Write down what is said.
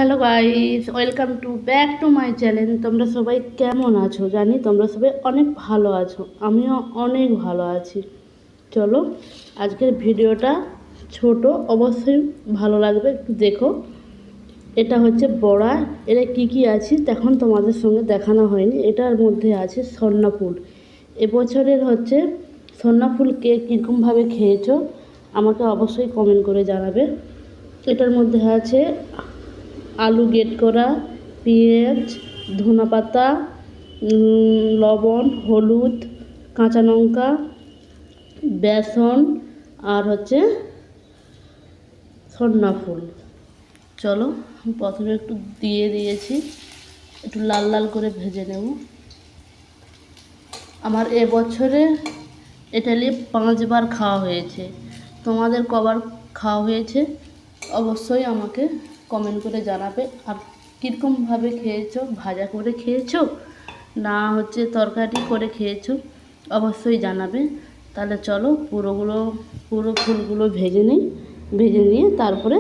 Hello guys, welcome back to my channel. তোমরা সবাই কেমন আছো? জানি তোমরা সবাই অনেক ভালো আছো, আমিও অনেক ভালো আছি। চলো আজকের ভিডিওটা ছোট, অবশ্যই ভালো লাগবে, একটু দেখো। এটা হচ্ছে বড়া। এর কী কী আছে তখন তোমাদের সঙ্গে দেখানো হয়নি। এটার মধ্যে আছে সন্না ফুল। এবছরের হচ্ছে সন্না ফুল কে কীরকমভাবে খেয়েছো আমাকে অবশ্যই কমেন্ট করে জানাবে। এটার মধ্যে আছে আলু গ্রেট করা, পেঁয়াজ, ধনেপাতা, লবণ, হলুদ, কাঁচা লঙ্কা, বেসন আর হচ্ছে সন্না ফুল। চলো প্রথমে একটু দিয়ে দিয়েছি, একটু লাল লাল করে ভেজে নেব। আমার এবছরে এটা নিয়ে 5বার খাওয়া হয়েছে। তোমাদের কবার খাওয়া হয়েছে অবশ্যই আমাকে কমেন্ট করে জানাবে। আর কীরকমভাবে খেয়েছো, ভাজা করে খেয়েছো না হচ্ছে তরকারি করে খেয়েছো অবশ্যই জানাবে। তাহলে চলো পুরো ফুলগুলো ভেজে নিই। ভেজে নিয়ে তারপরে